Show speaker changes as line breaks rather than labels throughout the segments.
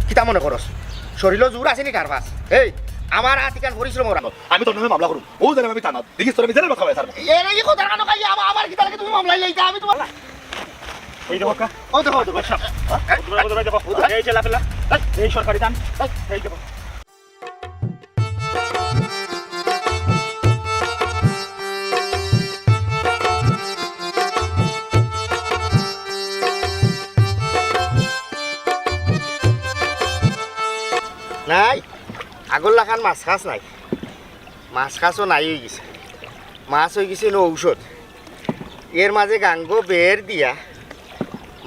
কিতা মনে করস শরীর জোর আছে নি কারবাস এই আমার আতিকান পরিশ্রম রাখো
আমি তোর নামে মামলা করুম ও জানে আমি থানাত দেখিস তোর আমি জেলের কথা স্যার
এর এই কথা কেন কাই আমার কিতা লাগে তুমি মামলা লইতা আমি তোমার
এই দেখো কা
ও দেখো দেখো
তোমরা দেখো এই চেলা পেলা এই সরকারি দান এই দেখো
নাই আগর লাখান মাছ খাস নাই মাছ খাসও নাই হয়ে গেছে মাছ হয়ে গেছে ঔষধ এর মাঝে গাঙ্গ বের দিয়া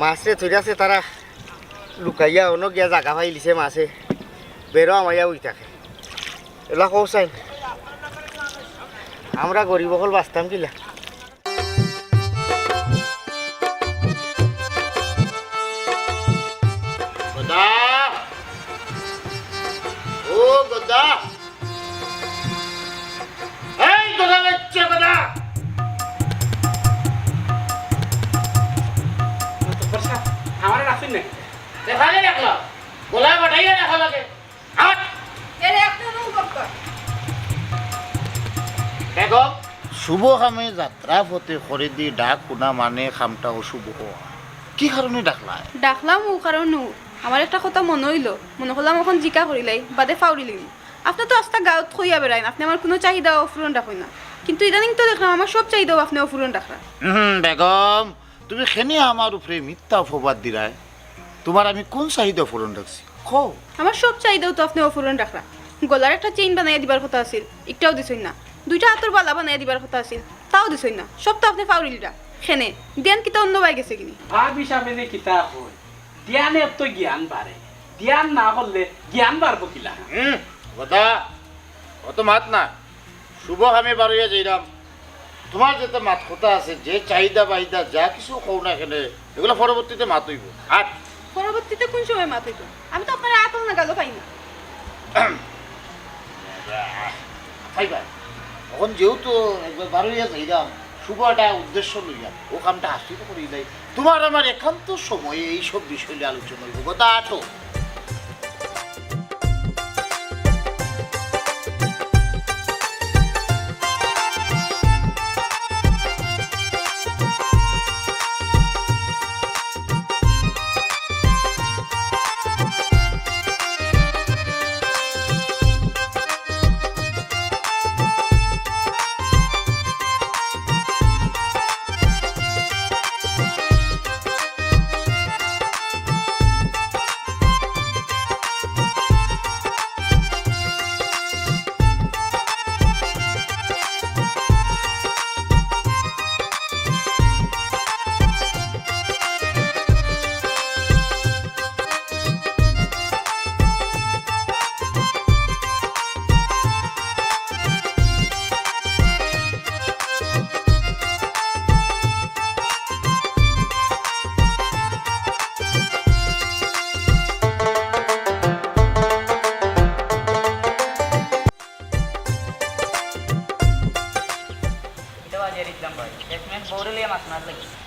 মাছে ধরিয়াছে তারা লুকাইয়া অন্য গিয়া জাগা পাইলিছে মাছে বেরো আমাইয়া উই থাকে এগুলা কৌসাইন আমরা গরিব হল বাঁচতাম কিলা ও গদা এই গদা বাচ্চা গদা
আমার রাখছেন না
দেখালে দেখলা গোলা বাটাইয়া দেখা লাগে আট দেখো শুভ খামে যাত্রা পথে খরিদি ডাক শুনা মানে খামটা অশুভ হওয়া কি কারণে ডাকলা
ডাকলাম ও কারণ আমার একটা কথা মনে হইলো মনে করলাম এখন জিকা করিলাই বাদে ফাউরিলিম আপনি তো আস্তা গাঁত খইয়া বেড়াইন আপনি আমার কোনো চাহিদা অফুরন রাখেন না কিন্তু ইদানিং তো দেখলাম আমার সব চাহিদাও আপনি অফুরন রাখলেন
বেগম তুমি খেনে আমার উপরে মিথ্যা অপবাদ দিলাই তোমার আমি কোন চাহিদা পূরণ রাখছি কও
আমার সব চাহিদাও তো আপনি অফুরন রাখলা গলার একটা চেইন বানাইয়া দিবার কথা আছিল একটাও দিছই না দুইটা হাতের বালা বানাইয়া দিবার কথা আছিল তাও দিছই না সব তো আপনি ফাউরিলরা খেনে দেন কিতা অন্য বাই গেছে কিনি
ভাবিস আমি যে কিতাব হই জ্ঞানে তো জ্ঞান বাড়ে জ্ঞান না করলে জ্ঞান বাড়বো কিলা
কথা অত মাত না শুভ খামে বারইয়া যাইরাম তোমার যেতে মাত কথা আছে যে চাহিদা বাহিদা যা কিছু কও না এখানে এগুলো পরবর্তীতে মাত হইব আর
পরবর্তীতে কোন সময় মাত হইতো আমি তো আপনার আতল না গালো পাই না
খাইবা এখন যেহেতু একবার বারইয়া যাইরাম শুভ একটা উদ্দেশ্য লইয়া ও কামটা হাসিতে করি যাই তোমার আমার একান্ত সময়ে এইসব বিষয় নিয়ে আলোচনা হইব কথা আঠো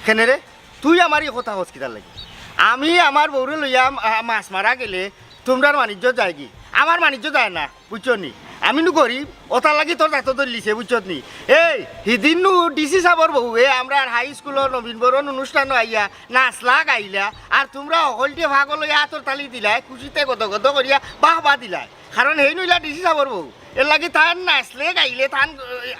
কেনে রে তুই আমার এই কথা হসকিটার লাগি আমি আমার বউরে লইয়া মাছ মারা গেলে তোমরার বাণিজ্য যায় কি আমার বাণিজ্য যায় না বুঝছো নি আমি নু গরিব ওটার লাগি তোর দাঁত ধরলিছে বুঝছো নি এই সিদিন নু ডিসি সাবর বউ আমরা হাই স্কুলের নবীন বরণ অনুষ্ঠান আইয়া নাচলা গাইলা আর তোমরা অকলটি ভাগ লইয়া হাতর তালি দিলাই খুশিতে গদ গদ করিয়া বাহ বাহ দিলাই কারণ সেই নইলা ডিসি সাবর বউ এর লাগে তান নাচলে গাইলে তান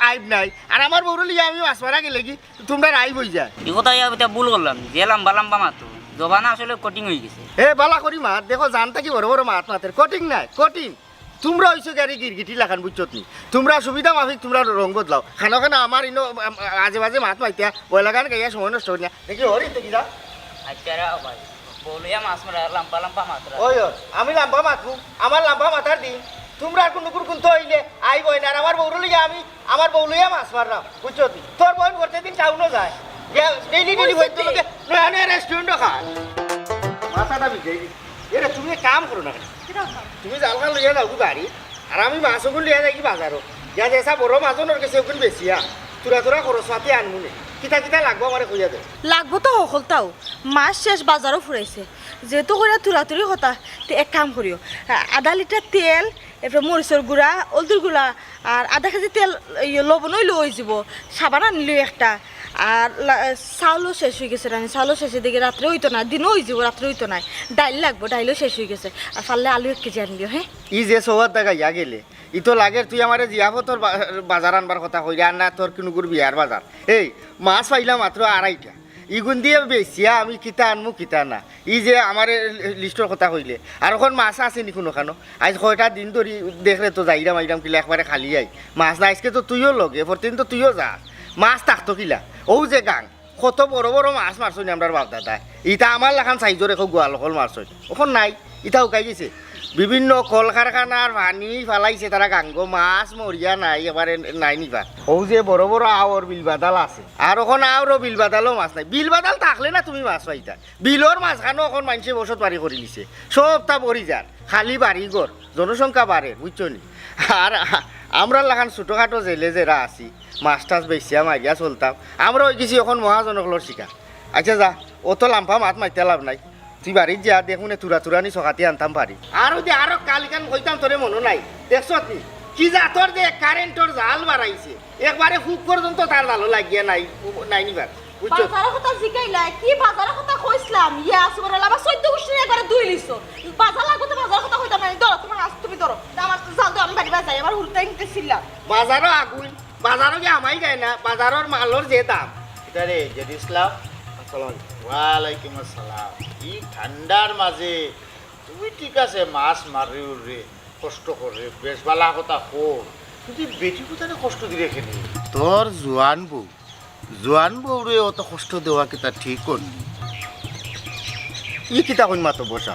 আইব নাই আর আমার বউরে লিয়া আমি মাছ মারা গেলে কি তোমরা আইব হয়ে যায়
এই কথা এটা ভুল করলাম যে লম্বা লম্বা মাতো জবানা আসলে কটিং হয়ে গেছে
এ বালা করি মাত দেখো জানতা কি বড় বড় মাত মাতের কটিং নাই কটিং তোমরা হইছো গাড়ি গিরগিটি লাখান বুঝছত নি তোমরা সুবিধা মাফিক তোমরা রং বদলাও খানা খানা আমার ইনো আজে বাজে মাত মাইতিয়া বয়লা গান গাইয়া সময় নষ্ট হই না দেখি হরি তো কিরা
আচ্ছা ভাই বলিয়া মাছ মারা লম্বা লম্বা মাত্রা
ওই আমি লাম্বা মাতু আমার লাম্বা মাতার দিন তোমরা কোন কোন তো হইলে আইবই না আর আমার বউর লইয়া আমি আমার বউ লইয়া মাছ মারলাম বুঝছো তুই তোর বোন করতে দিন চাউনো যায় ডেইলি ডেইলি হইতো লোকে নয়া রেস্টুরেন্ট খায় মাথাটা বিজে এরে তুমি কাম করো না তুমি জালখান লইয়া যাও কি বাড়ি আর আমি মাছগুলো লইয়া যাই কি বাজারও যা যেসা বড় মাছনের কাছে ওগুলো বেশিয়া তোরা তোরা খরচ পাতি আনবো নে কিতা কিতা লাগবো আমার কইয়া দে
লাগবো তো সকলটাও মাছ শেষ বাজারও ফুরাইছে যেহেতু করে তুরাতুরি হতা তো এক কাম করিও, 1/2 লিটার তেল, এরপর মরিচের গুঁড়া, হলদির গুঁড়া, আর 1/2 কেজি তেল লবণ হইলেও হয়ে যাব, সাবান আনলেও একটা, আর চাউলও শেষ হয়ে গেছে রানি, চাউলও শেষের দিকে রাত্রে হইতো না, দিনও হয়ে যাব, রাত্রে হইতো না, ডাইল লাগবো, ডাইলও শেষ হয়ে গেছে, আর পারলে আলু 1 কেজি আনলিও। হ্যাঁ
ই যে সবার দেখা ইয়া গেলে ই তো লাগে তুই আমার জিয়াবো তোর বাজার আনবার কথা কইরা আর না তোর কিনুগুর বিয়ার বাজার। এই মাছ পাইলাম মাত্র 2.5টা, ইগুন দিয়ে বেশিয়া আমি কিতা আনমু কিতা না, ই যে আমার লিস্টর কথা কইলে আর এখন মাছ আছে নি কোনো খানো, আজ কয়টা দিন ধরি দেখলে তো যাইরাম আইরাম কিলা একবারে খালি আই মাছ না, আজকে তো তুইও লগে প্রতিদিন তো তুইও যা, মাছ থাকতো কিলা ও যে গাং কত বড় বড় মাছ মারছনি আমার বাপ দাদা, ইটা আমার লাখান সাইজর এখন গোয়াল হল মারছনি, ওখন নাই ইটা উকাই গেছে, বিভিন্ন কল কারখানার পানি ফালাইছে তারা গাঙ্গ, মাছ মরিয়া নাই এবারে নাই নিবা। ও যে বড় বড় আওর বিল বাদাল আছে আর ওখান আওরও বিল বাদালও মাছ নাই, বিল বাদাল থাকলে না তুমি মাছ পাইতা, বিলর মাছখানো এখন মানুষে বসত বাড়ি করে নিছে, সব তা বড়ি যার খালি বাড়ি ঘর, জনসংখ্যা বাড়ে বুঝছো নি। আর আমরা লাখান ছোটোখাটো জেলে জেরা আছি মাছ টাছ বেশিয়া মারিয়া চলতাম, আমরা ওই কিছু এখন মহাজনকলর শিকার। আচ্ছা যা অত লাম্পা মাছ মারতে লাভ নাই, তুই বাড়ির যা দেখুন তুরানি সকাতে আনতাম পারি, আর ওই যে আরো কালিকান কইতাম তোরে মনে নাই দেখছ তুই কি যা তোর যে কারেন্টর জাল বাড়াইছে একবারে হুক পর্যন্ত তার জালও লাগিয়া নাই নাই নিবার বুঝছো।
বাজারের কথা জিগাইলা, কি বাজারের কথা কইছিলাম, ইয়া সুবহানাল্লাহ, আমার 14 গোষ্ঠী একবারে দুই লিছো, বাজার লাগবে তো বাজারের কথা কইতাম না, ধরো তোমার আজ তুমি ধরো, আমার জাল দাও, আমি বাড়ি যাই, আমার হুলটাই নিতেছিলাম।
বাজারও আগুন, বাজারও কি আমাই যায় না, বাজারের মালর যে দাম।
এটা রে জেড ইসলাম, ওয়ালাইকুম আসসালাম। এই ঠান্ডার মাঝে তুই ঠিক আছে মাছ মারি রে, কষ্ট করে বেশ বালা কথা কর, তুই বেটি কোথায় কষ্ট দিয়ে রেখে তোর জোয়ান বউ রে অত কষ্ট দেওয়া কি তা ঠিক করবি?
ই কিতা কইন মাতো বসা,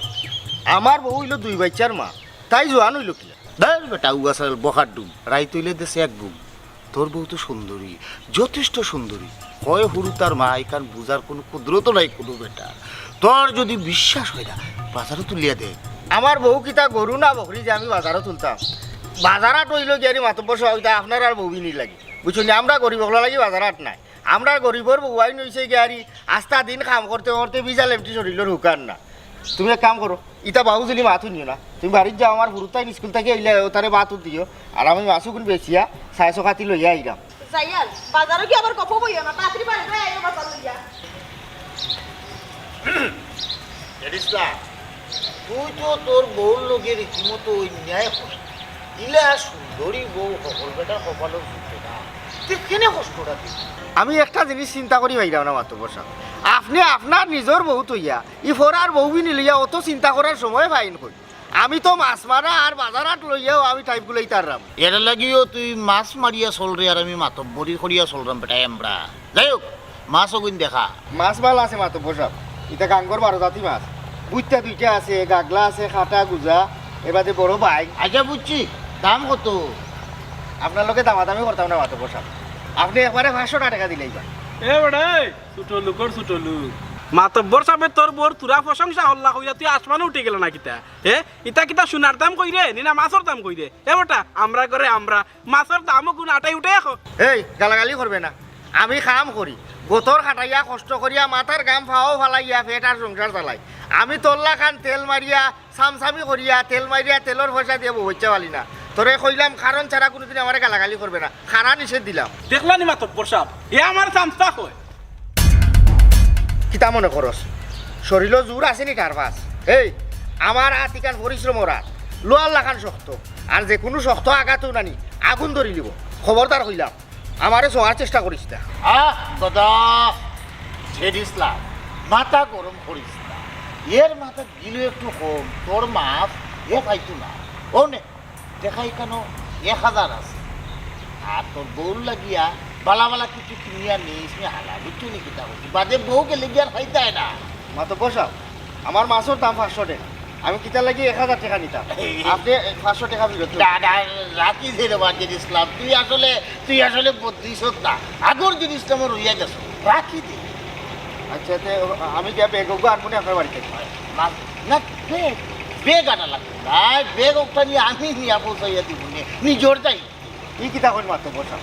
আমার বউ হইল 2 বাচ্চার মা, তাই জোয়ান হইল কি?
ধর বেটা উগাছাল বকার ডুম রাই তৈলে দেশে এক গুম। তোর বউ তো সুন্দরী, যথেষ্ট সুন্দরী, কয় হুরু তার মা, এখান বুঝার কোনো কুদরত নাই কোনো বেটা। তোর যদি বিশ্বাস হয় না বাজারও তুলিয়া দে।
আমার বউ কিতা গরু না বকরি যে আমি বাজারও তুলতাম, বাজারাট হইল গিয়ারি মাতো বসা হইতা আপনার আর বউবি নি লাগে বুঝছো নি, আমরা গরিব হলো লাগি বাজারাট নাই, আমরা গরিবর বউয়াই নইছে গিয়ারি আস্তা দিন কাম করতে করতে বিজাল এমটি শরীরের হুকান না। তুমি এক কাম করো, ইটা বাবু যদি মাথু নিও না, তুমি বাড়ির যাও, আমার হুরুতাই স্কুল থেকে আইলে তারে বাতু দিও, আর আমি মাছুকুন বেচিয়া 600 কাতি লইয়া আইলাম।
যাইয়াল বাজারে কি আবার কফ বইও না, তাড়াতাড়ি বাড়ি যাই, আইও বাজার লইয়া।
জেড ইসলাম, তুই তো তোর বউর লোকের রীতিমতো ওই ন্যায় কষ্ট ইলা সুন্দরী বউ সকল বেটা কপালও জুটে না, তুই কেনে কষ্টটা দিস?
আমি একটা জিনিস চিন্তা করি ভাইরাও না মাতো বসা, আপনি আপনার নিজের বউ তৈয়া ই ফোরার বউবি নিলিয়া অত চিন্তা করার সময় পাইন কই, আমি তো মাছ মারা আর বাজারাট লইয়াও আমি টাইপগুলোই তাররাম।
এর লাগিও তুই মাছ মারিয়া চল রে, আর আমি মাতব্বরি করিয়া চলরাম বেটা এমরা। যাই হোক মাছ অগুন দেখা
মাছ ভাল আছে মাতো বসা, ইটা গাঙ্গর 12 জাতি মাছ, বুইটা 2টা আছে, গাগলা আছে, খাটা গুজা, এবারে বড় বাইক।
আচ্ছা বুঝছি, দাম কত?
আপনার লোকে দামাদামি করতাম না মাতো বসা, আপনি একবারে 500 টাকা দিলেই বা।
এ বেড়ে ছোট লোকর ছোট লোক মাতব্বর সাহেব তোর বোর তুরা প্রশংসা হল্লা কইরা তুই আসমানে উঠে গেল না কিতা? ইটা কিতা সোনার দাম কই রে নিনা মাছের দাম কই রে? এ বেটা আমরা করে আমরা মাছের দামও গুণ আটাই উঠে এখন।
এই গালাগালি করবে না, আমি কাম করি গোতর খাটাইয়া কষ্ট করিয়া মাথার গাম ফাও ফালাইয়া পেট আর সংসার চালাই, আমি তোল্লা খান তেল মারিয়া সামসামি করিয়া তেল মারিয়া তেলর পয়সা দিয়ে বইচা পালি না, তোরে কইলাম কারণ ছাড়া কোনোদিন আমার গালাগালি করবে না, খানা নিষেধ দিলাম।
দেখলানি মাতব্বর সাহেব এ আমার চামচা কয়
কিতা মনে করস শরীরও জোর আছে নি কার পাস? এই আমার হাত ইকান পরিশ্রমর হাত, লোয়ার লাখান শক্ত, আর যে কোনো শক্ত আঘাতও নানি আগুন ধরি লিব, খবরদার হইলাম আমারে ছোঁয়ার চেষ্টা করিস না।
দাদা জেড ইসলাম, মাথা গরম করিস না, এর মাথা গিলো একটু কম, তোর মাছ এ পাইতো না, ও নে দেখাই কেন 1000 আছে, আর তোর বউর লাগিয়া বালা বালা কিছু কিনিয়া নিস নি হালা বিটু নি কিতা হচ্ছে বাদে বউ গেলে গিয়ার খাইতায় না।
মাতো বসা, আমার মাছের দাম 500 টাকা, আমি কিতা লাগি 1000 টাকা নিতাম, আপনি 500 টাকা বিরত
রাখি ধরে জেড ইসলাম, তুই আসলে বদলিস না, আগর জেড ইসলামের রইয়া গেছ, রাখি দে।
আচ্ছা আমি গিয়া বেগ আনবো না আপনার বাড়িতে?
না বেগ আনা লাগবে না, বেগ ওটা নিয়ে আমি নিয়ে পৌঁছাইয়া দিব নিজের যাই।
ই কিতা করি মাতো বসা,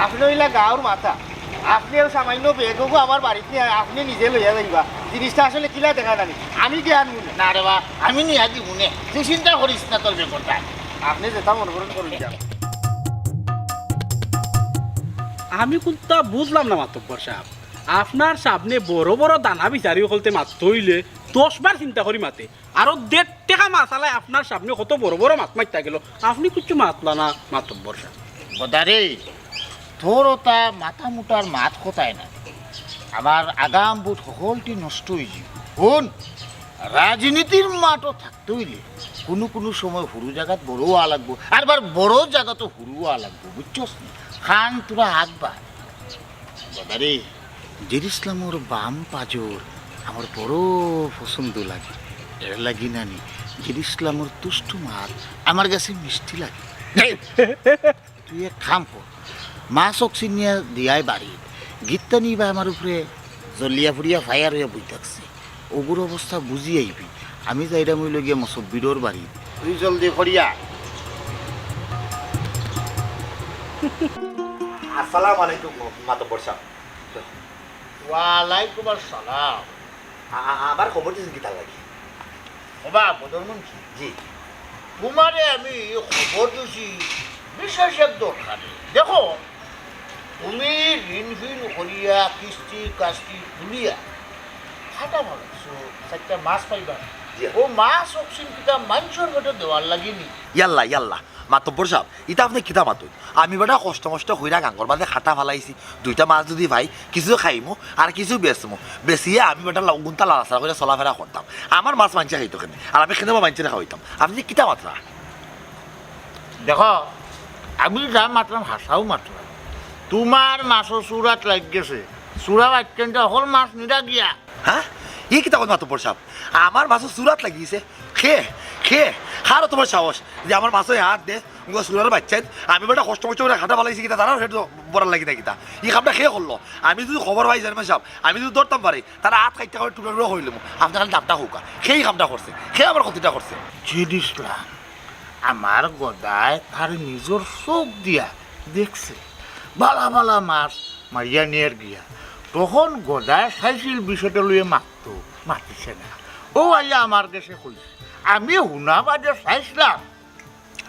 আপনি হইলা গাঁর মাথা, আপনিও সামান্য বেগও আমার বাড়িতে আপনি নিজে লইয়া যাইবা জিনিসটা আসলে কিলা দেখা জানি আমি কি আনবো না
না রে বা আমি নিয়ে দিব নে তুই চিন্তা করিস না তোর ব্যাপারটা
আপনি যেটা মনে করেন করুন যান
আমি কোনটা বুঝলাম না মাতব্বর সাহেব আপনার সামনে বড় বড় দানা বিচারি হলতে মাত হইলে 10 বার চিন্তা করি মাতে আরো 1.5 টাকা মাছ আলাই আপনার সামনে কত বড় বড় মাছ মারতে গেল আপনি কিছু মাতলা না মাতব্বর সাহেব
বদারে তোর ওটা মাথা মুটার মাত কোথায় না আমার আগাম বুট সকলটি নষ্ট হয়ে যাব কোন রাজনীতির মাঠও থাকতে হইলে কোনো কোনো সময় হুরু জায়গাত বড় হওয়া লাগবো আর বার বড় জায়গাতো হুরু হওয়া লাগবো বুঝছস না খান তোরা আগবার বদারে জের ইসলামর বাম পাজর আমার বড় পছন্দ লাগে এর লাগি নানি জের ইসলামর তুষ্ট মাল আমার কাছে মিষ্টি লাগে তুই এক কাম কর মাছ অক্সিজেন নিয়ে দিয়াই বাড়ি গীতটা নিবা আমার উপরে জলিয়া ফুরিয়া ফায়ার হয়ে বই থাকছে ওগুর অবস্থা বুঝি আইবি আমি যাইরা মই লগিয়া মসব্বিরর বাড়ি
তুই জলদি করিয়া
আসসালামু আলাইকুম মাতব্বর সাহেব
ওয়ালাইকুম আসসালাম
আমার খবর দিয়েছেন কি তার লাগে
ওবা বদরমুন্সি
জি
তোমারে আমি খবর দিছি বিশেষ এক দরকারে দেখো তুমি ঋণ ফিন করিয়া কিস্তি কাস্তি তুলিয়া খাটা ভাবছো চারটা মাছ পাইবা
জি।
ও মাছ অক্সিন কিতা মানুষের বেটা দেওয়ার লাগিনি
ইয়াল্লা ইয়াল্লা মাতব্বর সাহেব ইটা আপনি কিতা মাতুন আমি বেটা কষ্ট মষ্ট হইরা গাঙ্গর বাদে খাটা ফালাইছি 2টা মাছ যদি ভাই কিছু খাইমু আর কিছু বেচমু বেচিয়ে আমি বেটা গুনতা লাড়াছাড়া করে চলাফেরা করতাম আমার মাছ মানছে খাইতো কেন আর আমি খেতে মানছে খাওয়াইতাম আপনি কিতা মাত্রা
দেখো আমি যা মাতলাম হাসাও মাতলাম তোমার মাছও চূড়াত লাগ গেছে চূড়া বাচ্চানটা হল মাছ নিরা গিয়া
হ্যাঁ ই কিতা কথা মাতব্বর সাহেব আমার মাছ চূড়াত লাগিয়েছে খে হারও তোমার সাহস যে আমার মাছ হাত দে চূড়ার বাচ্চাই আমি বেটা কষ্ট মষ্ট করে খাটা ফালাইছি কিতা তারা সেটা বড়ার লাগি না কিতা ই কামটা খেয়ে করলো আমি যদি খবর পাই জানবেন সাহেব আমি যদি ধরতাম পারি তারা হাত খাইতে করে টুকরা টুকরা হইলাম আপনার খালি দামটা হোক সেই কামটা করছে খেয়ে আমার ক্ষতিটা করছে
জিনিসলাম আমার গদায় তার নিজের চোখ দিয়া দেখছে বালা বালা মাছ মারিয়া নিয়ে গিয়া তখন গদায় চাইছিল বিষয়টা লইয়ে মাতিছে না ও আইয়া আমার কাছে কইছে আমি শুনা বাদে চাইছিলাম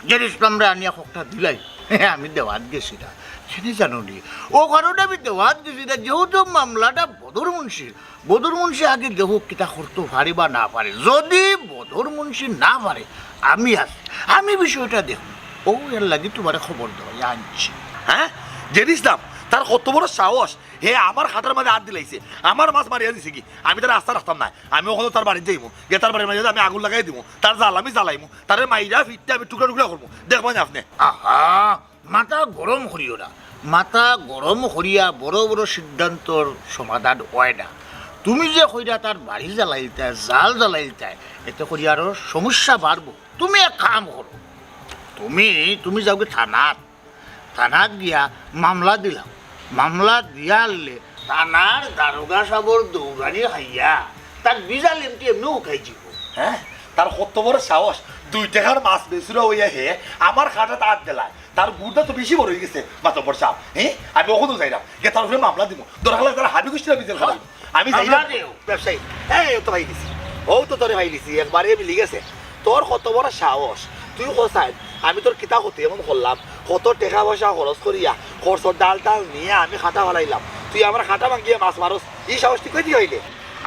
যে ইসলামরা আনিয়া খোকটা দিলাই আমি দেওয়াত গেছি না সেটা জানো নি ও কারণে আমি দেওয়াত গেছি না যেহেতু মামলাটা বদর মুন্সি আগে দেহ কিতা করতে পারি বা না পারে যদি বদর মুন্সি না পারে আমি আছি আমি বিষয়টা দেখুন ও এর লাগি তোমার খবর দেওয়া আনছি
হ্যাঁ জেনিস দাম তার কত বড় সাহস হে আমার খাটার মাঝে হাত দিলাইছে আমার মাছ মারিয়া দিছে কি আমি তার রাস্তা রাখতাম না আমি ওখানে তার বাড়িতে যাইমু গিয়ে তার বাড়ির মাঝে আমি আগুন লাগাই দিব তার জাল আমি জ্বালাইমু তার মাইরা ফিটতে আমি টুকরা টুকরা করবো দেখবেন আপনি
আহা মাথা গরম করিও না মাথা গরম করিয়া বড় বড় সিদ্ধান্তর সমাধান হয় না তুমি যে কইরা তার বাড়ি জ্বালাইতে জাল জ্বালাইতে এতে করি আরো সমস্যা বাড়বো তুমি এক কাম করো তুমি যাও কি থানাত গিয়া মামলা দিলাম মামলা দিয়া আনলে থানার দারোগা সাবর দৌড়ানি খাইয়া তার বিজা লেমটি এমনিও উঠাই যাব
হ্যাঁ তার কত বড় সাহস 2 টাকার মাছ বেচুরা হইয়া হে আমার খাটা তার দিলায় তার গুড়টা তো বেশি বড় হয়ে গেছে মাতব্বর সাহেব হ্যাঁ আমি ওখানেও যাইলাম গিয়ে তার উপরে মামলা দিব দরকার তার হাবি গোষ্ঠীরা বিচার খারাপ আমি যাইলাম ব্যবসায়ী হ্যাঁ তো ভাই দিছি ও তো তোরে ভাই দিছি একবারে মিলি গেছে তোর কত বড় সাহস তুই কোথায় আমি তোর কিতা হতে এমন করলাম কত টাকা পয়সা খরচ করিয়া খরচর ডাল নিয়ে আমি খাটা ফেলাইলাম তুই আমার খাটা ভাঙিয়ে মাছ মারস এই সাহস তুই কই দিয়ে হইলে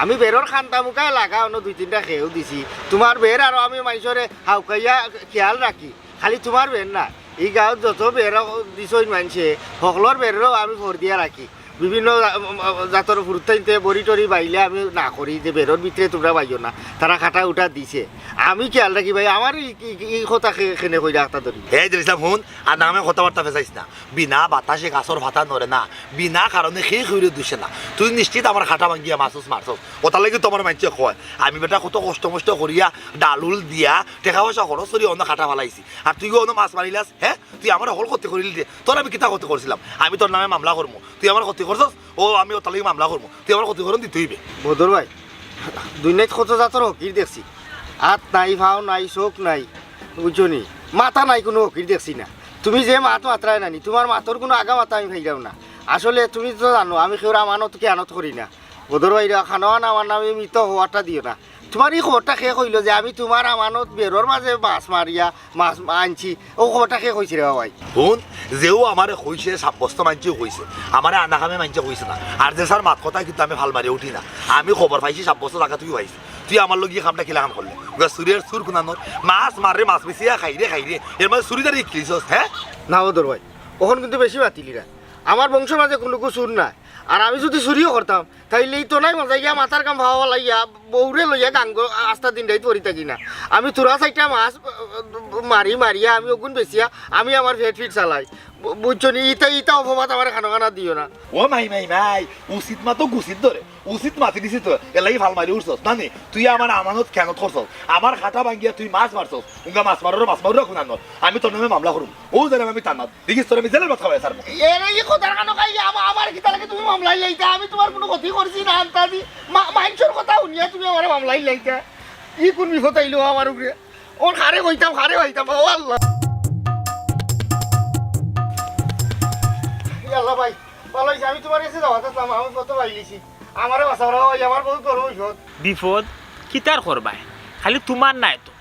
আমি বেরোর খান্তা মুখায় লাগা অন্য 2-3টা খেয়েও দিছি তোমার বের আর আমি মানুষরে হাউকাইয়া খেয়াল রাখি খালি তোমার বের না এই গাঁৱত যত বের দিছই মানছে সকলের বেরও আমি ভর দিয়া রাখি বিভিন্ন জাতর ফুরতাইতে বড়ি টরি বাইলে আমি না করি যে বেরোর ভিতরে তোমরা বাইও না তারা খাটা উঠা দিছে আমি খেয়াল রাখি ভাই আমার এই কথা খেনে কই রাখতা ধরি
হে দিলাম শুন আর নামে কথাবার্তা ফেসাইস না বিনা বাতাসে গাছর ভাতা নরে না বিনা কারণে সেই খৈরে দিছে না তুই নিশ্চিত আমার খাটা ভাঙিয়া মাছুস মারছস ওটার লাগি তোমার মানছে কয় আমি বেটা কত কষ্ট মষ্ট করিয়া ডালুল দিয়া টেকা পয়সা খরচ করি অন্য খাটা ফেলাইছি আর তুই অন্য মাছ মারিলাস হ্যাঁ তুই আমার হল ক্ষতি করিলি দে তোর আমি কিতা ক্ষতি করছিলাম আমি তোর নামে মামলা করবো তুই আমার ক্ষতি করছস ও আমি ওটার লাগি মামলা করবো তুই আমার ক্ষতিকরণ দিতে হইবে
বদর ভাই দুনিয়াত কত জাতর হকির দেখছি হাত নাই ভাও নাই চোখ নাই বুঝছনি মাথা নাই কোনো হকির দেখছি না তুমি যে মাত মাত্রায় নানি তোমার মাতর কোনো আগা মাথা আমি খাইলাম না আসলে তুমি তো জানো আমি কেউ আমানত কি আনত করি না বদর বাইরা খানোয়ান আমার নামে মৃত হওয়াটা দিও না তোমার এই খবরটা শেষ হইল যে আমি তোমার আমানত বেরোর মাঝে মাছ মারিয়া মাছ আনছি ও খবরটা শেষ হয়েছে রে বাবাই
শুন যেও আমার কইছে সাব্যস্ত মানছেও কইছে আমার আনাকামে মানছে কইছে না আর যে স্যার মাত কথা কিন্তু আমি ভাল মারি উঠি না আমি খবর পাইছি সাব্যস্ত টাকা তুই পাইছি তুই আমার লোক কামটা কিলা কাম করলে সুরের সুর কুনানোর মাছ মারে মাছ বেশিয়া খাইরে এর মাঝে সুরিদারি খেলিছস হ্যাঁ
না বদর ভাই ওখান কিন্তু বেশি বাতিলিরা আমার বংশের মাঝে কোনো সুর নাই আর আমি যদি চুরিও করতাম তাইলে তো নাই মজা গিয়া মাথার কাম ভাবা লাগিয়া বৌরে লইয়া গাঙ্গ আস্তা দিন রাইত পড়ি থাকি না আমি তোরা চাইটা মাছ মারিয়া আমি ওগুন বেশিয়া আমি আমার ফিট চালাই বুঝছো নি ইটা অপবাদ আমার খানা দিও না
ও মাই উচিত মা তো গুছিত ধরে উচিত মাতি দিছি তো এলাই ভাল মারি উঠছস না নি তুই আমার আমানত কেন করছস আমার খাটা ভাঙ্গিয়া তুই মাছ মারছস উঙ্গা মাছ মারুর খুনান আমি তোর নামে মামলা করুম ও জানে আমি টানাত দেখিস তোর আমি জেলের মাথা খাওয়াই স্যার
এই কথার কানো খাই আমার কি তাহলে তুমি মামলাই লাইতা আমি তোমার কোনো ক্ষতি করছি না আন্তাজি মাইনসর কথা শুনিয়া তুমি আমার মামলাই লাইতা ই কোন বিপদ আইলো আমার উপরে ওর খারে হইতাম ও আল্লাহ আল্লাহ ভাই ভালো হয়েছে আমি তোমার কাছে যাওয়া থাকলাম আমি কত পাইলিছি আমারে বাঁচাওয়া ওই আমার বহু করো
বিপদ কিতার করবাই খালি তোমার নাই তো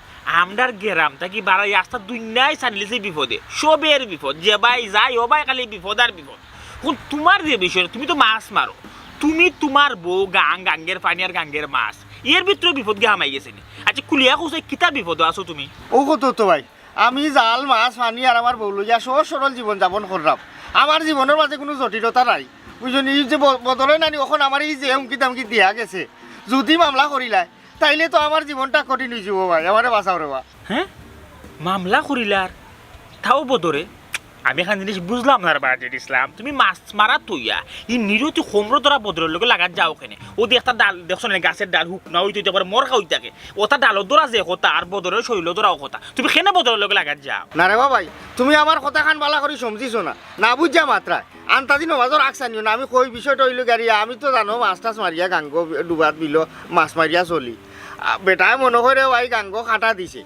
আমরার গেরাম থাকি বাড়াই আস্তা দুনিয়ায় চালিয়েছে বিপদে সবের বিপদ যে ভাই যাই ও ভাই খালি বিপদ আর বিপদ কোন তোমার যে বিষয় তুমি তো মাছ মারো তুমি তোমার বউ গাঙ্গের পানি আর গাঙ্গের মাছ এর ভিতরে বিপদ গে হামাই গেছে আচ্ছা কুলিয়া কোথায় কিতা বিপদ আছো তুমি
ও কত তো ভাই আমি জাল মাছ পানি আর আমার বউ লইয়া সহজ সরল জীবন যাপন করলাম আমার জীবনের মাঝে কোনো জটিলতা নাই বুঝলি এই যে বদলে নানি ওখন আমার এই যে হুমকি দামকি দিয়া গেছে যদি মামলা করিলাই তাইলে তো আমার জীবনটা কঠিন হয়ে যাব ভাই আমারে বাঁচাও রে বা
হ্যাঁ মামলা করিলার তাও বদরে আমি এখান জিনিস বুঝলাম না বাজেট ইসলাম তুমি মাছ মারা তৈয়া ই নিরতি হোমরো ধরা বদরের লোক লাগাত যাও ওখানে ও দিয়ে একটা ডাল দেখছো না গাছের ডাল হুক না হইতে পারে মর খাওয়াই থাকে ওটা ডালত ধরা যে কথা আর বদরের শৈল ধরাও কথা তুমি কেন বদরের লোক লাগাত যাও
না রে ভাই তুমি আমার কথা খান বালা করে সমঝিছো না বুঝা মাত্রায় আন্তাজি নমাজর আকসানিও না আমি কই বিষয়টা হইলো গাড়িয়া আমি তো জানো মাছ টাছ মারিয়া গাঙ্গ ডুবাত বিল মাছ মারিয়া চলি বেটায় মনে করে ভাই গাঙ্গ খাটা দিছে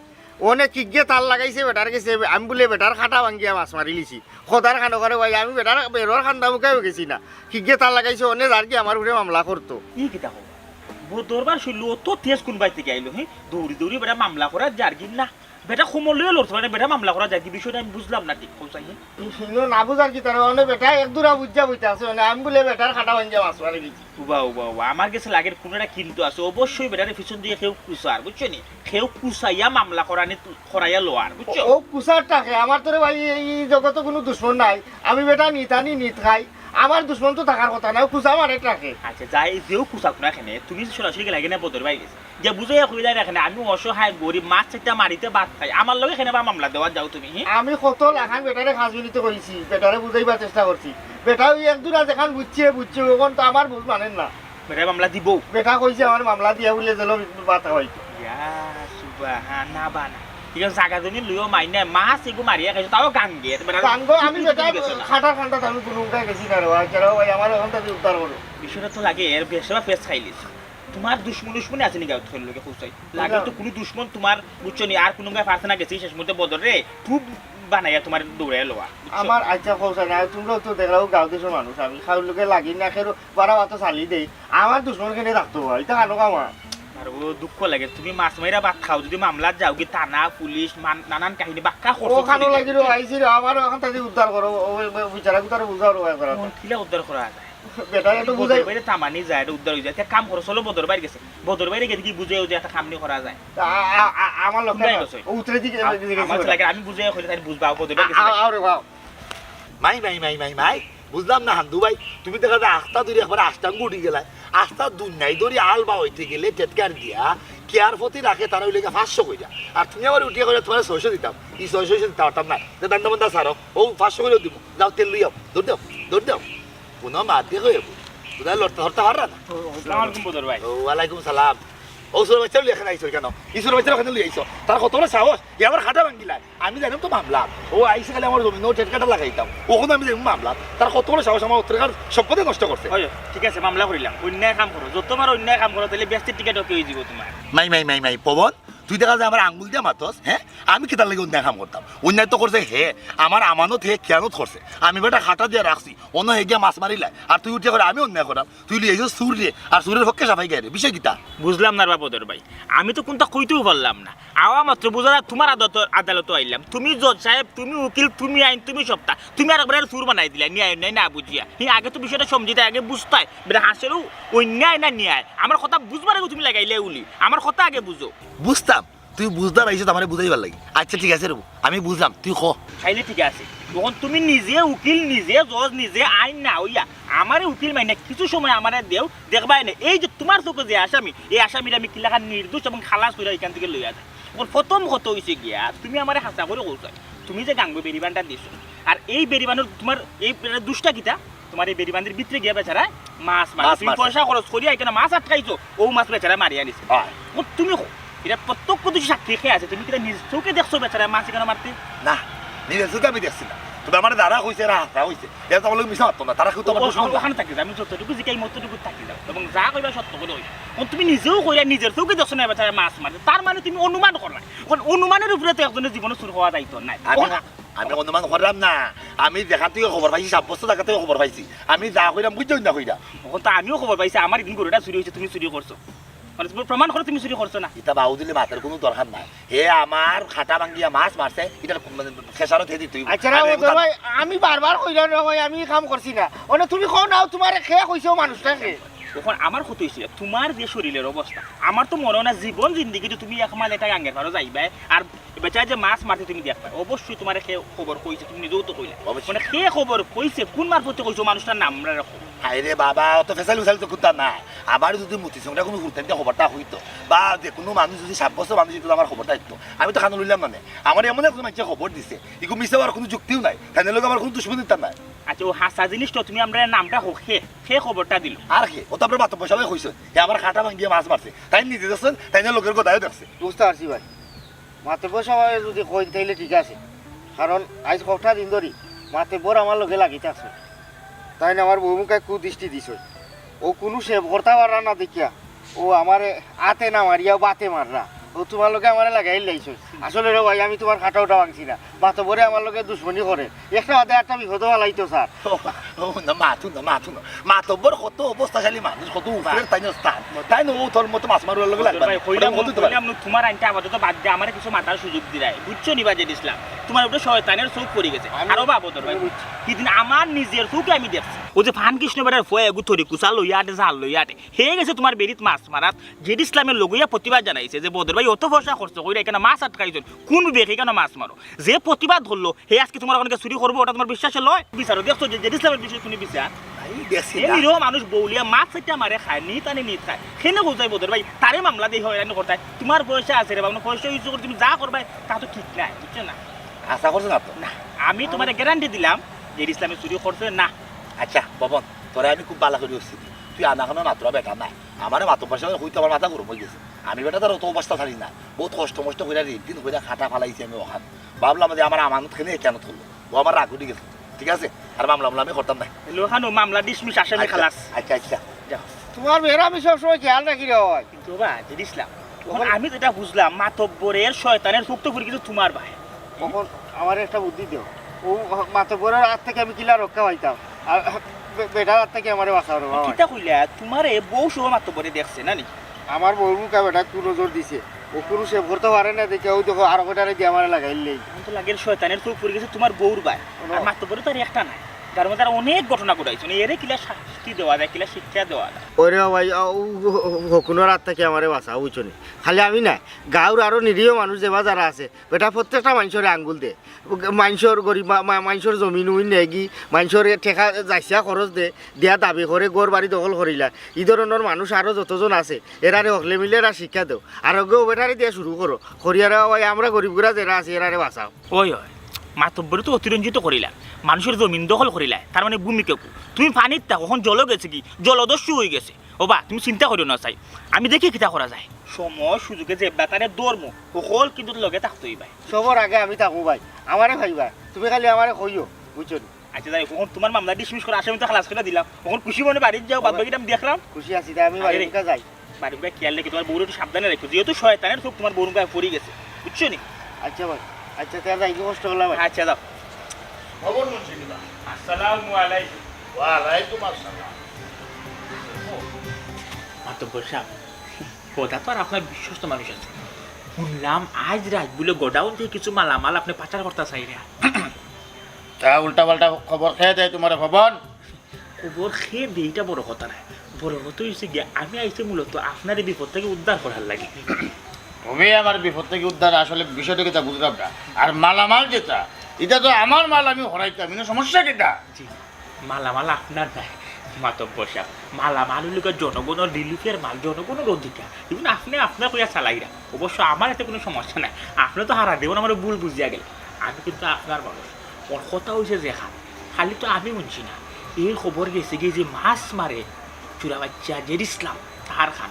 অনেক কিগে তাল লাগাইছে বেটার গেছে আমি বলে বেটার খাটা ভাঙ্গিয়া মাছ মারি লিছি খোদার খানো করে ভাই আমি বেটার বেরোর খান্দা মুখে গেছি না কিগে তাল লাগাইছে অনেক আর কি আমার উপরে মামলা করতো
ই কিতা হবো বদরবার শৈল তো তেজ কোন বাই থেকে আইলো হ্যাঁ দৌড়ি বেটা মামলা করা যার কি না বেটা সমলেও লড়তো মানে বেটা মামলা করা যায় কি বিষয়টা আমি বুঝলাম না ঠিক কোথায়
না বুঝার কি তার অনেক বেটা এক দূরা বুঝা বইতে আছে মানে আমি বলে বেটার খাটা ভাঙ্গিয়া মাছ মারি লিছি
উবা আমার কাছে লাগের কোনটা কিন্তু আছে অবশ্যই বেটারে পিছন দিয়ে কেউ কুসার বুঝছো নি কেউ কুসাইয়া মামলা করানি করাইয়া লোয়ার বুঝছো
ও কুসারটাকে আমার তোরে ভাই এই জগতে কোনো দুশ্মন নাই আমি বেটা নিতানি নিত খাই আমার দুশ্মন তো থাকার কথা না কুসা আমার এটাকে
আচ্ছা যাই যেও কুসাক না এখানে তুমি সরাসরি লাগে না বদর বাই গেছে যে বুঝাইয়া কইলাই এখানে আমি অসহায় গরিব মাছ চারটা মারিতে ভাত খাই আমার লগে এখানে বা মামলা দেওয়া যাও তুমি
আমি কত লাখান বেটারে খাস মিলিতে করেছি বেটারে বুঝাইবার চেষ্টা করছি বেটা ওই এক দুরা যেখান বুঝছে ওখান তো আমার বুঝ মানেন না
বেটা মামলা দিব
বেটা কইছে আমার মামলা দিয়া বলে যেন বাতা হয়
না বানা ঠিক আছে জাগা জমি লইও মাইনে মাছ এগু মারিয়া খাইছো তাও গাঙ্গে
গাঙ্গ আমি বেটা খাটা খান্ডা আমি কোনো উঠাই গেছি না রে ভাই আমার ওখান থেকে উদ্ধার করো
বিষয়টা তো লাগে এর বেশবা পেস খাইলিস তোমার দুশ্মন আছে নি গাও থল লোকে খুঁজছাই লাগে তো কোনো দুশ্মন তোমার বুঝছো নি আর কোনো গায়ে প্রার্থনা গেছি শেষ মুহূর্তে বদর রে খুব বানাইয়া তোমার দৌড়াই লওয়া
আমার আচ্ছা খোঁজা না তোমরাও তো দেখলাও গাঁও দেশের মানুষ আমি খাওয়ার লোকে লাগি না খেরো বারা বাতো চালি দেই আমার দুশ্মন কেনে রাখতো ভাই এটা কানো কামা
আর ও দুঃখ লাগে তুমি মাছ মাইরা ভাত খাও যদি মামলাত যাও কি থানা পুলিশ নানান কাহিনী বাক্কা
ও খানো লাগি রে আইছি রে আমার ওখান থেকে উদ্ধার করো ও বিচারা কুতারে বুঝাও রে ভাই
মন কিলা উদ্ধার করা যায়
বেটা একটু বুঝাই
বাইরে তামানি যায় এটা উদ্ধার হয়ে যায় কাম করো চলো বদর বাইরে গেছে বদর বাইরে গেছে কি বুঝাইও যে একটা কামনি করা যায়
আমার লোক উতরে দিকে
আমার লাগে আমি বুঝাইয়া কইলে তাই বুঝবা বদর বাইরে গেছে
আরে বাবা
মাই বুঝলাম না হান্দু ভাই তুমি দেখা যায় আস্তা ধরে একবার আস্তাঙ্গ উঠি গেলাই আস্তা দুনিয়ায় ধরে আলবা হইতে গেলে টেটকার দিয়া কেয়ার প্রতি রাখে তারা ওই লেগে 500 কইরা আর তুমি আবার উঠিয়া করে তোমার 600 দিতাম এই 600 দিতে পারতাম না দান্ডা বন্ধা সারো ও 500 করে দিব যাও তেল লইয়াও দৌড় দাও পুনঃ মাত দিয়ে কইব তোরা লড়তে ধরতে পাররা না
আসসালামু আলাইকুম বদর ভাই
ওয়ালাইকুম সালাম ও সুর বাচ্চা লিয়ে এখানে আইছো কেন ইসুর বাচ্চা ওখানে লিয়ে আইছো তার কত বড় সাহস এ আমার খাটা ভাঙ্গিলা আমি জানিম তো মামলা ও আইসে খালি আমার জমি নো টেটকাটা লাগাইতাম ওখানে আমি জানি মামলা তার কত বড় সাহস আমার উত্তরকার সম্পদে নষ্ট করছে
ঠিক আছে মামলা করিলাম অন্যায় কাম করো যত তোমার অন্যায় কাম করো তাহলে ব্যস্তের টিকেট ওকে হয়ে যাব তোমার
মাই পবন তুই দেখা যায় আমার আঙ্গুল দিয়ে মাতস হ্যাঁ আমি কিতার লাগে অন্যায় কাম করতাম অন্যায় তো করছে হে আমার আমানত হে খেয়ানত করছে আমি বেটা খাটা দিয়ে রাখছি অন্য হে গিয়া মাছ মারিলাই আর তুই উঠে করে আমি অন্যায় করাম তুই লিয়ে সুর রে আর সুরের পক্ষে সাফাই গায়ে বিষয় কিতা
বুঝলাম না বাপদর ভাই আমি তো কোনটা কইতেও পারলাম না আওয়া মাত্র বুঝা তোমার আদালত আইলাম তুমি জজ সাহেব তুমি উকিল তুমি আইন তুমি সপ্তাহ তুমি আর একবার সুর বানাই দিলা নিয়ে নাই না বুঝিয়া আগে তো বিষয়টা সমঝিতে আগে বুঝতাই বেটা হাসেরও অন্যায় না নিয়ায় আমার কথা বুঝবার আগে তুমি লাগাইলে উলি আমার কথা আগে বুঝো
বুঝতাম তুই বুঝতে পারছিস আমার বুঝাইবার লাগে আচ্ছা ঠিক আছে রে আমি বুঝলাম তুই খ
খাইলে ঠিক আছে তখন তুমি নিজে উকিল নিজে জজ নিজে আইন না হইয়া আমারে উকিল মাইনে কিছু সময় আমারে দেও দেখবাই না এই যে তোমার চোখে যে আসামি এই আসামির আমি কিলাখান নির্দোষ এবং খালাস করে এখান থেকে লইয়া যায় প্রথম কত হয়েছে গিয়া তুমি আমার হাসা করে কৌশল তুমি যে গাঙ্গ বেরিবানটা দিছো আর এই বেরিবানের তোমার এই দুষ্টা কিতা তোমার এই বেরিবান্ধের ভিতরে গিয়া বেচারা মাছ মাছ তুমি পয়সা খরচ করিয়া এখানে মাছ আটকাইছো ও মাছ বেচারা মারিয়া নিছে তুমি এটা প্রত্যক্ষ কিছু সাক্ষী খেয়ে আছে তুমি কিনা নিজ চোখে দেখছো বেচারা মাছ এখানে মারতে
না নিজের চোখে আমি দেখছি না তুমি আমার দ্বারা হয়েছে না হাসা হয়েছে এটা তোমার লোক মিশা মারতো না তারা কিন্তু আমার
ওখানে থাকি আমি যতটুকু জিকাই মতটুকু থাকি যাও এবং যা কইবা সত্য করে হই তুমি নিজেও কইরা নিজের চোখে দেখছো না বেচারা মাছ মারতে তার মানে তুমি অনুমান করলা কারণ অনুমানের উপরে তো একজনের জীবনে শুরু হওয়া যাইতো না
আমি অনুমান করলাম না আমি দেখা থেকে খবর পাইছি 7 বছর দেখা থেকে খবর পাইছি আমি যা কইলাম বুঝছো না কইরা
এখন তো আমিও খবর পাইছি আমার দিন গরুটা চুরি হয়েছে তুমি চুরি করছো মানে প্রমাণ করে তুমি চুরি করছো না
এটা বাউ দিলে মাথার কোনো দরকার নাই হে আমার খাটা ভাঙ্গিয়া মাছ মারছে এটা খেসারত হে তুই
আচ্ছা ভাই আমি বারবার কইলাম না ভাই আমি কাম করছি না ওনে তুমি কও নাও তোমার খেয়ে কইছো মানুষটাকে
তখন আমার ক্ষতি হয়েছিল তোমার যে শরীরের অবস্থা আমার তো মনে হয় না জীবন জিন্দিগি তুমি এক মাল এটা গাঙ্গের ভালো যাইবে আর বেচারা যে মাছ মারতে তুমি দেখবে অবশ্যই তোমার খেয়ে খবর কইছে তুমি নিজেও তো কইলা মানে খেয়ে খবর কইছে কোন মারফতে কইছো মানুষটার নাম রাখো
হাইরে বাবা অত ফেসাল উসাল তো করতাম না আবার যদি মতি সঙ্গে কোনো ঘুরতেন খবরটা হইতো বা যে কোনো মানুষ যদি 7 বছর মানুষ যদি আমার খবরটা দিত আমি তো খানো লইলাম মানে আমার এমন একজন মানুষের খবর দিছে এগুলো মিশে আর কোনো যুক্তিও নাই তাই লোক আমার কোনো দুশ্মনী তার নাই
আচ্ছা ও হাসা জিনিসটা তুমি আমরা নামটা হোক সে খবরটা দিল
আর কি ও তো আপনার বাত পয়সা কইছে যে আমার খাটা ভাঙ্গিয়ে মাছ মারছে তাই নিজে দেখছেন তাই না লোকের কথাও দেখছে
বুঝতে পারছি ভাই মাতে পয়সা যদি কই তাইলে ঠিক আছে কারণ আজ কটা দিন ধরি মাতে বড় আমার লোকে লাগি থাকছে তাই না আমার বউমুখে কুদৃষ্টি দিছ ও কোনো সেভ করতে পারা না দেখিয়া ও আমার আতে না মারিয়া বাতে মাররা ও তোমার লোকে আমার লাগাই লাইছ আসলে রে ভাই আমি তোমার খাটাওটা ভাঙছি না মাতো বরে আমার লোকে দুশ্মনী করে একটা বাদে একটা বিপদ লাইতো স্যার
ও না মাথু না মাতব্বর কত অবস্থাশালী মানুষ কত উপরের তাই না স্থান তাই না ও তোর মতো মাছ মারুয়ার লোক লাগবে
তোমার আইনটা আপাতত বাদ দিয়ে আমার কিছু মাথার সুযোগ দিলাই বুঝছো নি বাজে ইসলাম তোমার উপরে শয়তানের চোখ পড়ে গেছে আরো বাবদ কিন্তু আমার নিজের চোখে আমি দেখছি ও যে ফান কৃষ্ণ বেড়ার ফয়ে গুথরি কুচা লইয়াটে জাল লইয়াটে হয়ে গেছে তোমার বেরিত মাছ মারাত জেড ইসলামের লগইয়া প্রতিবাদ জানাইছে যে বদর ভাই অত পয়সা খরচ করে এখানে মাছ আটকাইছেন কোন বিবেকে কেন মাছ মারো যে প্রতিবাদ ধরলো হে আজকে তোমার অনেকে চুরি করবো ওটা তোমার বিশ্বাসে লয় বিচারো দেখছো যে জেড ইসলামের বিষয়ে শুনি বিচার এমনিও মানুষ বউলিয়া মাছ একটা মারে খায় নি টানে নি খায় সেনে বোঝাই বোধের ভাই তারে মামলা দিয়ে হয়রানি করতায় তোমার পয়সা আছে রে বাবা পয়সা ইউজ করে তুমি যা করবে তা তো ঠিক নাই বুঝছো না
আশা করছো না তো
না আমি তোমার গ্যারান্টি দিলাম যে ইসলামে চুরি করছে না
আচ্ছা ববন তোরা আমি খুব ভালো করে উঠছি তুই আনাখানো মাত্র বেটা নাই আমার মাত্র পয়সা হইতে আমার মাথা গরম হয়ে গেছে আমি বেটা তার অত অবস্থা থাকি না বহুত কষ্ট মষ্ট করে দিন করে খাটা ফালাইছি আমি ওখান ভাবলাম যে আমার আমানত খেলে কেন ধরলো ও আমার রাগ উঠে গেছে ঠিক আছে আর মামলা আমি করতাম না
লোহানো মামলা ডিসমিস আসামি খালাস
আচ্ছা আচ্ছা
যাও
তোমার মেয়েরা আমি সবসময় খেয়াল রাখি রে ভাই
কিন্তু বা জেড ইসলাম আমি যেটা বুঝলাম মাতব্বরের শয়তানের ভুক্ত করে কিন্তু তোমার ভাই
তখন আমার একটা বুদ্ধি দিও ও মাতবরের হাত থেকে আমি কিলা রক্ষা পাইতাম আর বেটার হাত থেকে আমার বাঁচাও রে বাবা
কিতা কইলা তোমারে বউ সহ মাতব্বরে দেখছে না নি
আমার বউর মুখে বেটা একটু নজর দিছে ও কোনো সেভ করতে পারে না দেখে ও দেখো আরো কটারে দিয়ে আমার লাগাইলেই
তখন তো লাগে শয়তানের চোখ পড়ে গেছে তোমার বউর ভাই আর মাতব্বরে তো আর একটা নাই তার মধ্যে আর অনেক ঘটনা ঘটাইছে এরে কিলা শাস্তি দেওয়া যায় কিলা শিক্ষা দেওয়া যায়
ওরে ভাই হকুনোর হাত থেকে আমারে বাঁচা বুঝছো নি খালি আমি না গাঁর আরো নিরীহ মানুষ যেবা যারা আছে বেটা প্রত্যেকটা মানুষের আঙ্গুল দে মানুষের গরিব মানুষের জমিন উইন নেগি মানুষের ঠেকা যাইসা খরচ দে দিয়া দাবি করে গোর বাড়ি দখল করিলা এই ধরনের মানুষ আরো যতজন আছে এরারে হকলে মিলে এরা শিক্ষা দেও আরোগ্য বেটারে দিয়া শুরু করো করিয়ারে ভাই আমরা গরিবগুলা যারা আছে এরারে বাঁচাও
ওই হয় মাতব্বরে তো অতিরঞ্জিত করিলা মানুষের জমিন দখল করিলা তার মানে ভূমিকে তুমি পানির তা কখন জল গেছে কি জলদস্যু হয়ে গেছে ও বা তুমি চিন্তা করিও না চাই আমি দেখি কিতা করা যায় সময় সুযোগে যে বেতারে দৌড়মো সকল কিন্তু লগে থাকতেই ভাই
সবর আগে আমি থাকবো ভাই আমারে ভাইবা তুমি খালি আমারে কইও বুঝছো নি
আচ্ছা যাই কখন তোমার মামলা ডিসমিস করে আসামি তো খালাস করে দিলাম কখন খুশি মনে বাড়ির যাও বাদ বাকিটা আমি দেখলাম
খুশি আছি তাই আমি বাড়ির মুখে যাই
বাড়ির মুখে খেয়াল রেখে তোমার বউর একটু সাবধানে রেখো যেহেতু শয়তানের চোখ তোমার বউর মুখে পড়ে গেছে বুঝছো নি
আচ্ছা ভাই আচ্ছা তার যাই কষ্ট হলাম ভাই
আচ্ছা দাও
খবর মুন্সি কিবা
আসসালামু আলাইকুম
ওয়ালাইকুম আসসালাম
মাতব্বর সাহেব কথা তো আর আপনার বিশ্বস্ত মানুষ আছে শুনলাম আজ রাত বলে গোডাউন থেকে কিছু মালামাল আপনি পাচার করতে চাই রে
তা উল্টা পাল্টা খবর খেয়ে দেয় তোমার ভবন
খবর খেয়ে দিইটা বড় কথা না বড় কথা হয়েছে গিয়ে আমি আইছি মূলত আপনার এই বিপদ থেকে উদ্ধার করার লাগে
তুমি আমার বিপদ থেকে উদ্ধার আসলে বিষয়টা কিতা বুঝলাম না আর মালামাল যেটা এটা তো আমার মাল আমি হরাইতাম সমস্যা কিটা
জি মালামাল আপনার নাই মাতব্বর সাহেব মালামাল হইলে জনগণের রিলিফের মাল জনগণের অধিকার even আপনি আপনার কইয়া চালাইরা অবশ্য আমার এতে কোনো সমস্যা নাই আপনি তো হারা দেবেন আমার ভুল বুঝিয়া গেল আমি কিন্তু আপনার মানুষ ওর কথা হয়েছে যে খালি তো আমি শুনছি না এই খবর গেছে গিয়ে যে মাছ মারে চূড়া বাচ্চা জের ইসলাম তাহার খান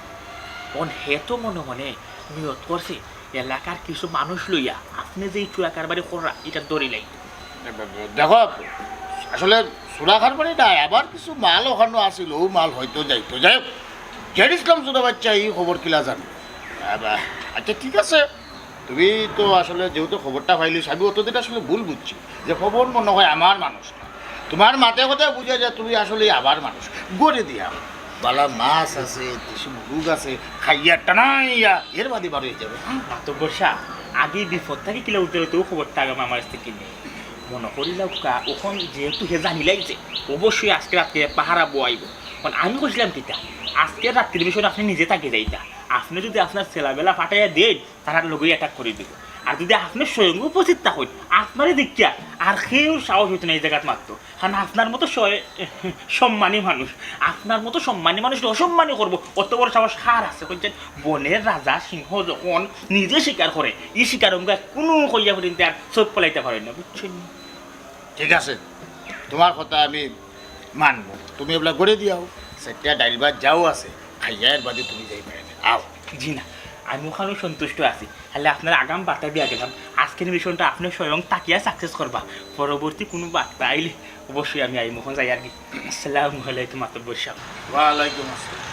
ওন হেতো মনে মনে নিয়ত করছে এলাকার কিছু মানুষ লইয়া আপনি যে এই চূড়া কারবারি করা এটা দরিলাই
দেখো আসলে সুরাখার বাড়ি না আবার কিছু মাল ওখানে আসিল ও মাল হয়তো যাইতো যাই হোক জেড ইসলাম ছোটো বাচ্চা এই খবর কিলা জানো আচ্ছা ঠিক আছে তুমি তো আসলে যেহেতু খবরটা পাইলিস আমি অতদিন আসলে ভুল বুঝছি যে খবর মনে হয় আমার মানুষ না তোমার মাথে কথায় বুঝে যায় তুমি আসলে আবার মানুষ গড়ে দিয়া বালা মাছ আছে কিছু রোগ আছে খাইয়া টানাইয়া এর বাদে বার হয়ে যাবে
মাতব্বর সাহেব আগে বিপদ থাকে কিলা উঠতে হতো খবরটা আগাম আমার কাছ থেকে নেই মনে করিলাম ওখন যেহেতু হে জানিলাইছে অবশ্যই আজকে রাত্রে পাহারা বয়াইব কারণ আমি বলছিলাম কিটা আজকের রাত্রির বিষয়টা আপনি নিজে তাকে যাইতা আপনি যদি আপনার ছেলেবেলা ফাটাইয়া দেন তার লগেই অ্যাটাক করে দিব আর যদি আপনি স্বয়ং উপস্থিত থাকেন আপনারই দেখিয়া আর সেও সাহস হইতো না এই জায়গাত মাত্র কারণ আপনার মতো সম্মানী মানুষ আপনার মতো সম্মানী মানুষ অসম্মানী করবো অত বড় সাহস হার আছে বলছেন বনের রাজা সিংহ যখন নিজে শিকার করে এই শিকার কোনো কইয়া পর্যন্ত আর চোখ পলাইতে পারেন না বুঝছেন
ঠিক আছে তোমার কথা আমি মানবো তুমি এগুলা গড়ে দিয়াও সেটা ডাইল ভাত যাও আছে খাইয়া এর বাদে তুমি যাই পারে আও
জি না আমি ওখানেও সন্তুষ্ট আছি তাহলে আপনার আগাম বার্তা দিয়া গেলাম আজকের মিশনটা আপনি স্বয়ং তাকিয়া সাকসেস করবা পরবর্তী কোনো বার্তা আইলে অবশ্যই আমি আই মুখন যাই আর কি আসসালামু আলাইকুম মাতব্বর সাহেব
ওয়ালাইকুম আসসালাম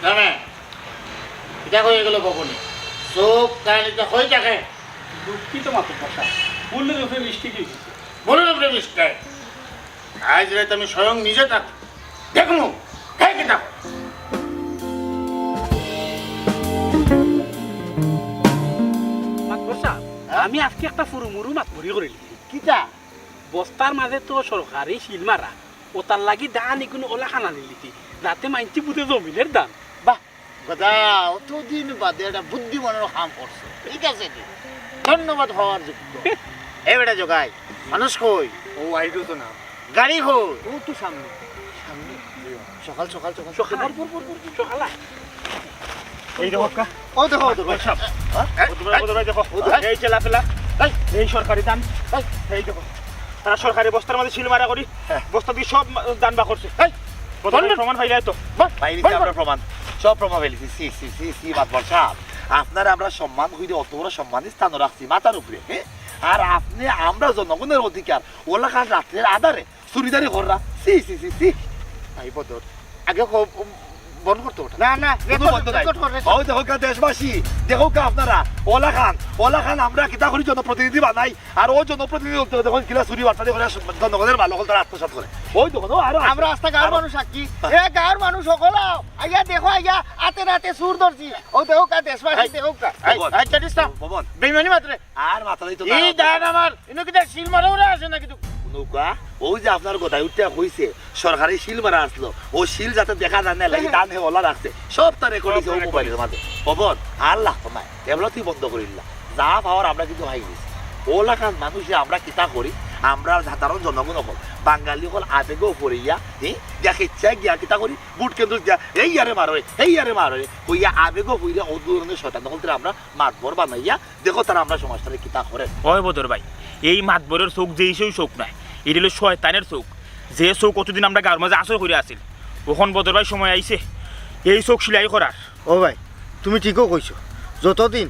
জানে এটা হয়ে গেল বকুনি চোখ কান এটা হয়ে থাকে
দুঃখিত মাতব্বর সাহেব বললে ওকে মিষ্টি দিয়ে দিচ্ছে
বলুন আপনি মিস্টার আজ রাত আমি স্বয়ং নিজে থাক দেখুন হ্যাঁ কিনা
মাতব্বর সাহেব আমি আজকে একটা ফুরুমুরু মাতবরি করে
কিটা
বস্তার মাঝে তো সরকারি শিল মারা ও তার লাগি দান এগুলো ওলা খানা নিলিতি যাতে মাইনছি বুঝে জমিনের দাম
বাহ কথা অতদিন বাদে একটা বুদ্ধিমানের কাম করছো ঠিক আছে কি ধন্যবাদ হওয়ার যোগ্য এই বেটা জোগাই মানুষ কই
ও আইডো তো না
গাড়ি কই
ও তো সামনে
সকাল সকাল সকাল
সকাল সকালা
এই দেখো কা
ও দেখো ও দেখো
সাহেব দেখো এই চেলা ফেলা এই সরকারি দান এই দেখো তারা সরকারি বস্তার মধ্যে শিল মারা করি বস্তা দিয়ে সব দান বা করছে প্রমাণ পাইলে তো
প্রমাণ সব প্রমাণ ফেলেছি C C C C Matbar সাহেব আপনারা আমরা সম্মান হইলে অত বড় সম্মানী স্থান রাখছি মাথার উপরে হ্যাঁ আর আপনি আমরা জনগণের অধিকার ওলা খান রাত্রের আধারে চুরিদারি কররা সি সি সি সি
এই বদর আগে বন্ধ করতে ওটা
না না
কোনো বন্ধ নাই। ওই দেখো কা দেশবাসী দেখো কা আপনারা ওলা খান আমরা কিতা করি জনপ্রতিনিধি বানাই আর ও জনপ্রতিনিধি দেখুন কিলা চুরি বার্তা করে জনগণের ভালো হল তারা আত্মসাৎ করে ওই দেখো আর
আমরা আস্তা গাঁর মানুষ আছি এ গাঁর মানুষ সকল আইয়া দেখো আইয়া আতে রাতে সুর ধরছি ও দেখো কা দেশবাসী দেখো কা আচ্ছা দিস্তা
ভবন
বেইমানি মাত্রে
আর মাথা দিত
এই দান আমার ইনো কিটা শিল মারাও না আছে না কিন্তু
নৌকা ওই যে আপনার গোদাই উঠতে কইছে সরকারি শিল মারা আসলো ও শিল যাতে দেখা যায় না লাগে দান হে ওলা রাখছে সব তার রেকর্ড হইছে ও মোবাইলের মাঝে ভবন আল্লাহ নাই এগুলো তুই বন্ধ করিলা যা পাওয়ার আমরা কিন্তু হাই দিছি ওলা খান মানুষে আমরা কিতা করি আমরা সাধারণ জনগণ হল বাঙালি হল আবেগও পড়িয়া দেখ ইচ্ছা গিয়া কিতা করি বুট কেন্দ্র দিয়া এই ইয়ারে মারে কইয়া আবেগও পড়িয়া ও ধরনের শয়তান হলতে আমরা মাতবর বানাইয়া দেখো তারা আমরা সমাজটারে কিতা করে
ওই বদর ভাই এই মাতবরের চোখ যেই সেই চোখ নাই এটা হলো শয়তানের চোখ যে চোখ কতদিন আমরা গাঁর মাঝে আশ্রয় করে আসিল ওখন বদর ভাই সময় আইছে এই চোখ সিলাই করার
ও ভাই তুমি ঠিকও কইছো যতদিন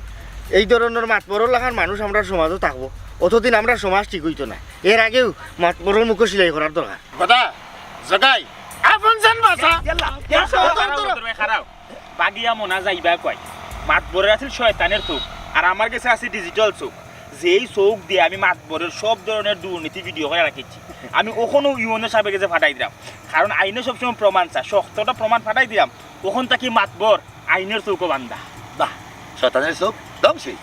এই ধরনের মাতবরর লাখান মানুষ আমরা সমাজও থাকবো অতদিন আমরা সমাজ ঠিক হইতো না এর আগেও মাতবরর মুখ সিলাই করার দরকার
কথা জগাই আপন জান বাসা
বাগিয়া মনা যাইবা কয় মাতবরের আছিল শয়তানের চোখ আর আমার কাছে আছে ডিজিটাল চোখ, যেই চোখ দিয়ে আমি মাতবরের সব ধরনের দুর্নীতি ভিডিও করে রাখিছি। আমি ওখানেও ইউএনও সাহেবের কাছে ফাটাই দিলাম, কারণ আইনে সবসময় প্রমাণ চায়। শক্তটা প্রমাণ ফাটাই দিলাম, ওখান থেকে মাতবর আইনের চৌকো বান্ধা।
বাহ, শতানের চোখ দম সেই